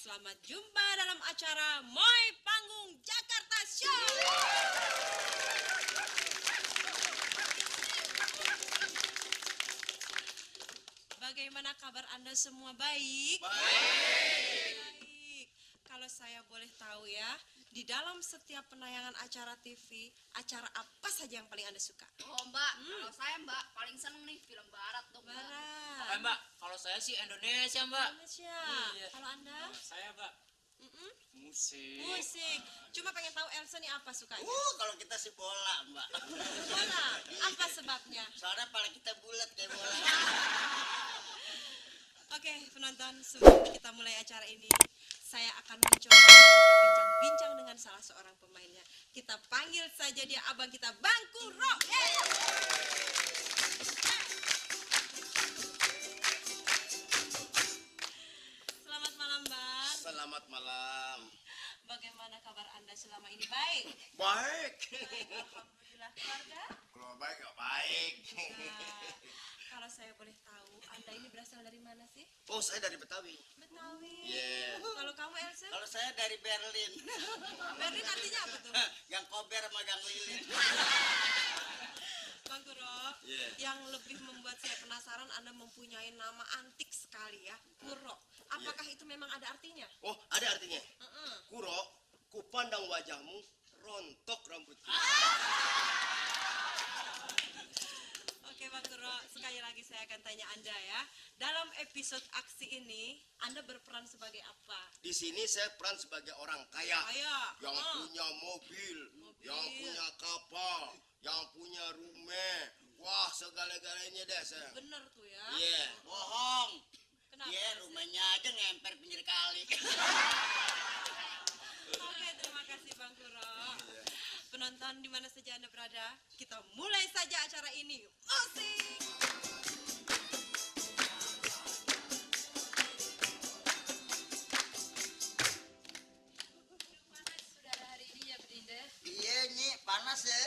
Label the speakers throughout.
Speaker 1: Selamat jumpa dalam acara Moi Panggung Jakarta Show. Bagaimana kabar Anda semua, baik? Baik. Kalau saya boleh tahu ya, di dalam setiap penayangan acara TV, acara apa saja yang paling Anda suka?
Speaker 2: Oh Mbak, kalau saya Mbak paling seneng nih film Barat dong Mbak.
Speaker 1: Barat.
Speaker 3: Mbak, kalau saya sih Indonesia, Mbak.
Speaker 1: Indonesia.
Speaker 3: Iya.
Speaker 1: Kalau Anda?
Speaker 3: Saya, Mbak. Musik.
Speaker 1: Musik. Cuma pengen tahu Elsa nih apa sukanya?
Speaker 4: Kalau kita sih bola, Mbak.
Speaker 1: Bola. Apa sebabnya?
Speaker 4: Soalnya pala kita bulat kayak bola.
Speaker 1: Oke, penonton, sebelum kita mulai acara ini, saya akan mencoba berbincang-bincang dengan salah seorang pemainnya. Kita panggil saja dia abang kita, Bang Kuro. Selamat malam, Bang.
Speaker 4: Selamat malam.
Speaker 1: Bagaimana kabar Anda selama ini? Baik?
Speaker 4: Baik.
Speaker 1: Alhamdulillah. Keluarga?
Speaker 4: Kalau baik nggak baik.
Speaker 1: Nah, kalau saya boleh tahu, Anda ini berasal dari mana sih?
Speaker 4: Oh, saya dari Betawi.
Speaker 1: Betawi.
Speaker 4: Iya.
Speaker 1: Kalau kamu, Elsa?
Speaker 4: Kalau saya dari Berlin.
Speaker 1: Berlin artinya apa tuh?
Speaker 4: Gang kober sama gang lilin.
Speaker 1: Bang Kuro, yang lebih membuat saya penasaran, Anda mempunyai nama antik sekali ya, Kuro. Apakah itu memang ada artinya?
Speaker 4: Oh, ada artinya. Kuro, kupandang wajahmu, rontok rambutmu.
Speaker 1: Oke Bang Kuro, sekali lagi saya akan tanya Anda ya. Dalam episode aksi ini, Anda berperan sebagai apa?
Speaker 4: Di sini saya peran sebagai orang kaya.
Speaker 1: Kaya.
Speaker 4: Yang punya mobil, yang punya kapal, yang punya rumah. Wah, segala-galanya deh saya.
Speaker 1: Bener tuh ya.
Speaker 4: Iya. Bohong.
Speaker 1: Kenapa?
Speaker 4: Iya, rumahnya aja ngemper pinggir kali.
Speaker 1: Oke, terima kasih Bang Kuro. Penonton di mana saja Anda berada, kita mulai saja acara ini. Musik.
Speaker 2: Panas saudara hari ini ya Berinda.
Speaker 4: Iya, Nyi, panas ya.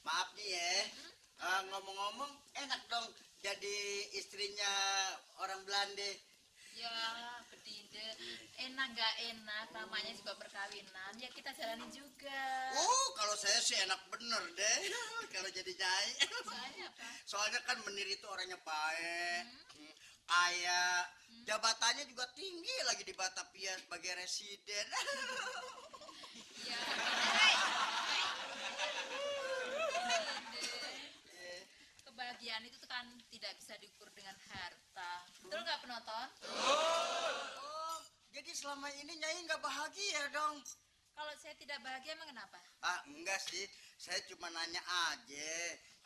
Speaker 4: Maaf nih ya. Ngomong-ngomong, enak dong jadi istrinya orang Belanda.
Speaker 2: Ya Berinda, enak gak enak, namanya juga perkawinan, ya kita jalani juga.
Speaker 4: Oh, kalau saya sih enak bener deh. Kalau jadi nyai.
Speaker 2: Soalnya apa?
Speaker 4: Soalnya kan Menir itu orangnya baik, kaya, jabatannya juga tinggi lagi di Batavia sebagai residen.
Speaker 2: Ya, kebahagiaan itu kan tidak bisa diukur dengan harta. Betul nggak penonton?
Speaker 4: Oh, jadi selama ini nyai nggak bahagia dong?
Speaker 2: Kalau saya tidak bahagia emang kenapa?
Speaker 4: Enggak sih, saya cuma nanya aja.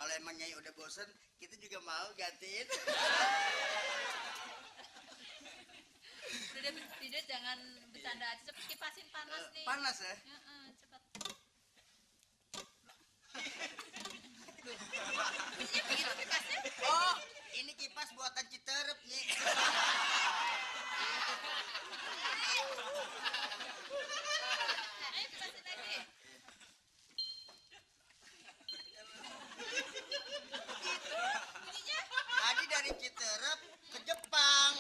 Speaker 4: Kalau emang nyai udah bosen, kita juga mau gantiin.
Speaker 2: Udah Berinda jangan bercanda aja, cepet kipasin panas nih.
Speaker 4: Panas ya?
Speaker 2: Cepat. Bunyinya begitu kipasnya?
Speaker 4: Oh, ini kipas buatan Citerep nih.
Speaker 2: Ayo kipasin lagi. Bunyinya?
Speaker 4: Tadi dari Citerep ke Jepang.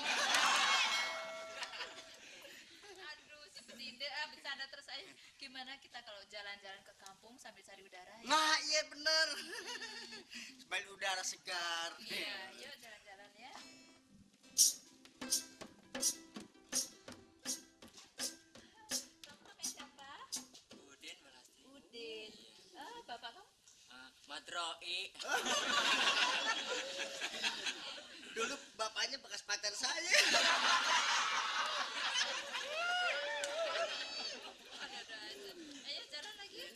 Speaker 2: Aduh, si Berinda bercanda terus aja. Gimana kita kalau jalan-jalan ke kampung sambil cari udara ya?
Speaker 4: Nah, iya bener. Sambil udara segar.
Speaker 2: Iya, yuk jalan-jalan ya. Kamu namanya siapa?
Speaker 3: Udin berarti.
Speaker 2: Udin. Bapak kamu?
Speaker 3: Madroi.
Speaker 4: Dulu bapaknya bekas pacar saya.
Speaker 2: Ada aja. Ayo jalan lagi.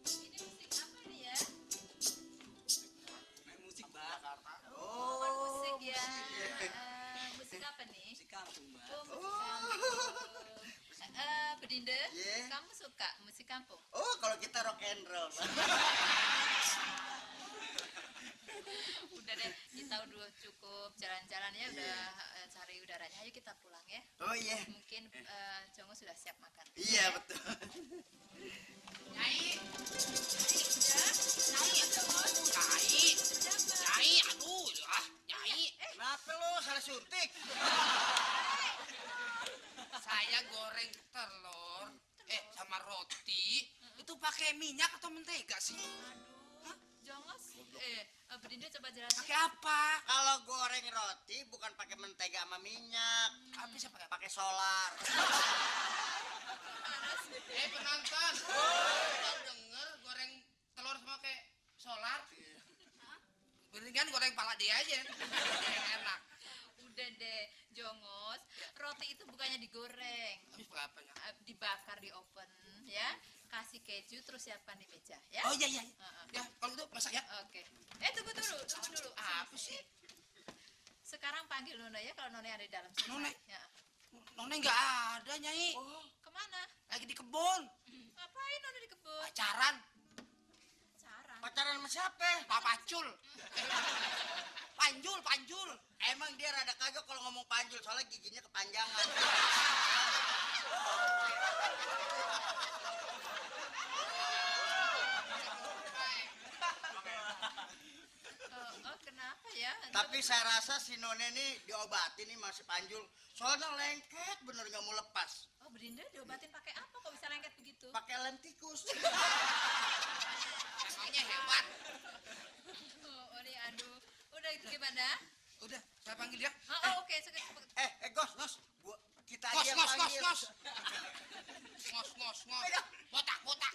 Speaker 2: Ini musik apa nih ya?
Speaker 3: Musik Mbak.
Speaker 2: Oh, musik ya. Musik apa nih?
Speaker 3: Musik kampung, Mbak.
Speaker 2: Oh, musik kampung. Berinda,
Speaker 4: Iya.
Speaker 2: kamu suka musik kampung?
Speaker 4: Oh, kalau kita rock and roll.
Speaker 2: Udah deh, kita udah cukup jalan-jalan ya, udah cari udaranya. Ayo kita pulang ya.
Speaker 4: Oh iya.
Speaker 2: Mungkin Jongo sudah siap makan.
Speaker 4: Iya, betul.
Speaker 2: Nyai, udah, nyai.
Speaker 5: saya goreng telur sama roti itu pakai minyak atau mentega sih?
Speaker 2: Aduh, Jongos. Bedinda coba jelasin.
Speaker 5: Pakai apa?
Speaker 4: Kalau goreng roti bukan pakai mentega sama minyak,
Speaker 5: Apa sih pakai?
Speaker 4: pakai solar.
Speaker 5: Penonton, baru denger goreng telur sama pakai solar? Mendingan goreng pala dia aja, yang enak.
Speaker 2: Udah deh, Jongos. Roti itu bukannya digoreng,
Speaker 5: Habis pakai apanya?
Speaker 2: dibakar di oven, ya. Kasih keju terus siapkan di meja, ya.
Speaker 5: Oh iya iya.
Speaker 2: Heeh.
Speaker 5: Ya kalau gitu masak ya.
Speaker 2: Oke. Tunggu dulu.
Speaker 5: Apa sih?
Speaker 2: Sekarang panggil Nona ya kalau Nona ada di dalam sini.
Speaker 5: Nona?
Speaker 2: Ya.
Speaker 5: Nona nggak ada Nyai.
Speaker 2: Kemana?
Speaker 5: Lagi di kebun.
Speaker 2: Ngapain Nona di kebun?
Speaker 5: Pacaran.
Speaker 2: Pacaran.
Speaker 4: Pacaran sama siapa?
Speaker 5: Pak Pacul. Panjul.
Speaker 4: Emang dia rada kagak kalau ngomong panjul, soalnya giginya kepanjangan.
Speaker 2: Kenapa ya?
Speaker 4: Tapi saya rasa si None ini diobatin nih masih panjul. Soalnya lengket bener nggak mau lepas.
Speaker 2: Oh, Bedinda diobatin pakai apa kok bisa lengket begitu?
Speaker 4: Pakai lem tikus.
Speaker 5: Emangnya hebat.
Speaker 2: Nih, aduh. Udah itu gimana?
Speaker 5: Udah, saya panggil ya.
Speaker 2: Oke.
Speaker 4: Gos. Kita aja yang
Speaker 5: Ngos.
Speaker 4: panggil.
Speaker 5: Ngos. Botak.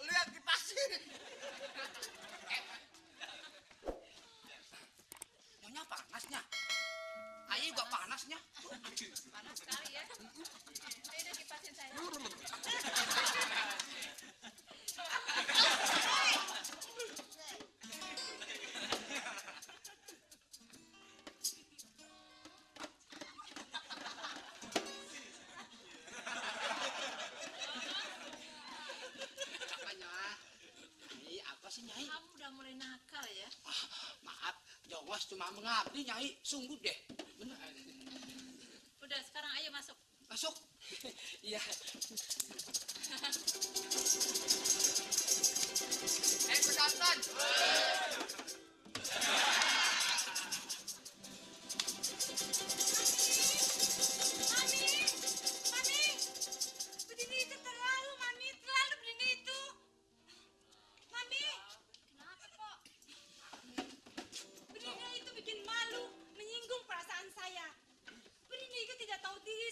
Speaker 4: Lu yang kipasin.
Speaker 5: Nyonya panasnya. Ayah juga panasnya.
Speaker 2: Panas sekali ya. Ayo udah kipasin saya.
Speaker 5: Apanya? Nyai, apa sih Nyai?
Speaker 2: Kamu udah mulai nakal ya.
Speaker 5: Maaf, Jongos cuma mengabdi Nyai. Sungguh deh. Bener.
Speaker 2: Udah sekarang ayo masuk.
Speaker 5: Masuk. Iya. Penonton.
Speaker 1: Mami, begini itu terlalu, Mami, terlalu begini itu. Mami, kenapa kok? Begini itu bikin malu, menyinggung perasaan saya. Begini itu tidak tahu diri,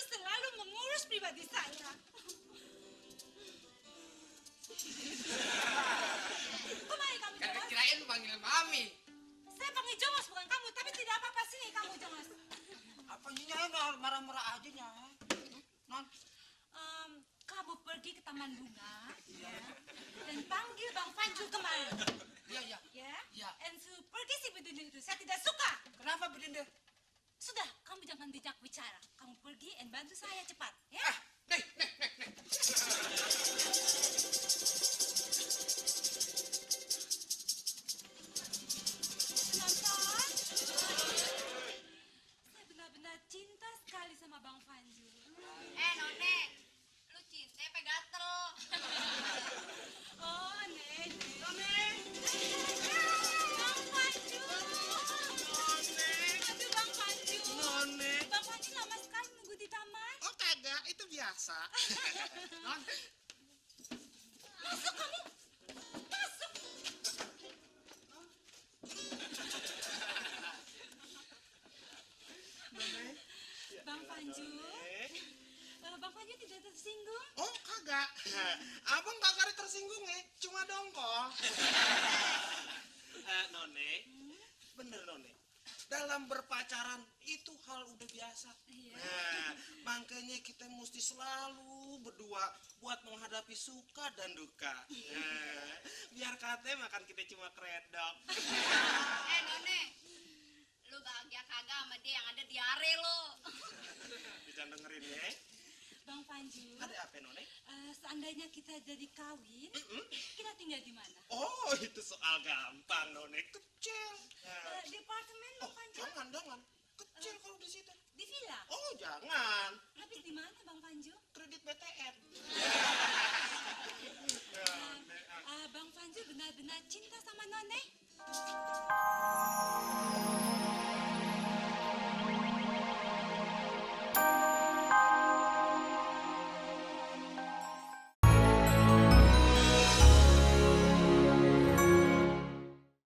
Speaker 1: selalu mengurus pribadi saya. Kemana kamu,
Speaker 5: Kagak
Speaker 1: Jongos?
Speaker 5: kirain panggil Mami.
Speaker 1: Saya panggil Jongos bukan kamu, tapi tidak apa-apa sini kamu, Jongos.
Speaker 5: Apa Nyai nggak marah-marah aja Nyai? Non.
Speaker 1: Kamu pergi ke taman bunga ya, dan panggil Bang Panjul kemarin.
Speaker 5: Iya.
Speaker 1: Ya,
Speaker 5: Ya.
Speaker 1: and pergi si bedini itu, saya tidak suka.
Speaker 5: Kenapa Bedinda?
Speaker 1: Sudah, kamu jangan bijak bicara. Kamu pergi and bantu saya cepat, ya.
Speaker 5: Nih.
Speaker 1: Penonton, saya benar-benar cinta sekali sama Bang Panjul.
Speaker 2: None, lu cinta apa gatel?
Speaker 1: Oh, Nek. Bang Panjul. Aduh, Bang Panjul.
Speaker 6: None.
Speaker 1: Bang Panjul lama sekali nunggu di taman.
Speaker 6: Oh kagak, itu biasa.
Speaker 5: Non.
Speaker 1: Masuk kamu. Masuk. Bang Panjul. Bang Panjul tidak tersinggung.
Speaker 6: Oh kagak. Abang kagak ada tersinggung ya, cuma dongkol. None, bener None. Dalam berpacaran itu hal udah biasa.
Speaker 1: Iya.
Speaker 6: Nah, makanya kita mesti selalu berdua buat menghadapi suka dan duka. Nah, biar katanya makan kita cuma kredok.
Speaker 2: None, lu bahagia kagak sama dia yang ada diare lo?
Speaker 6: Bisa dengerin ya.
Speaker 1: Bang Panjul,
Speaker 6: Ada apa None?
Speaker 1: seandainya kita jadi kawin, kita tinggal di mana?
Speaker 6: Oh, itu soal gampang None, kecil. Nah.
Speaker 1: Di apartemen,
Speaker 6: Oh,
Speaker 1: Bang Panjul?
Speaker 6: jangan. Kecil kalau di situ.
Speaker 1: Di villa?
Speaker 6: Oh, jangan.
Speaker 1: Habis di mana, Bang Panjul?
Speaker 6: Kredit BTN.
Speaker 1: Bang Panjul benar-benar cinta sama None?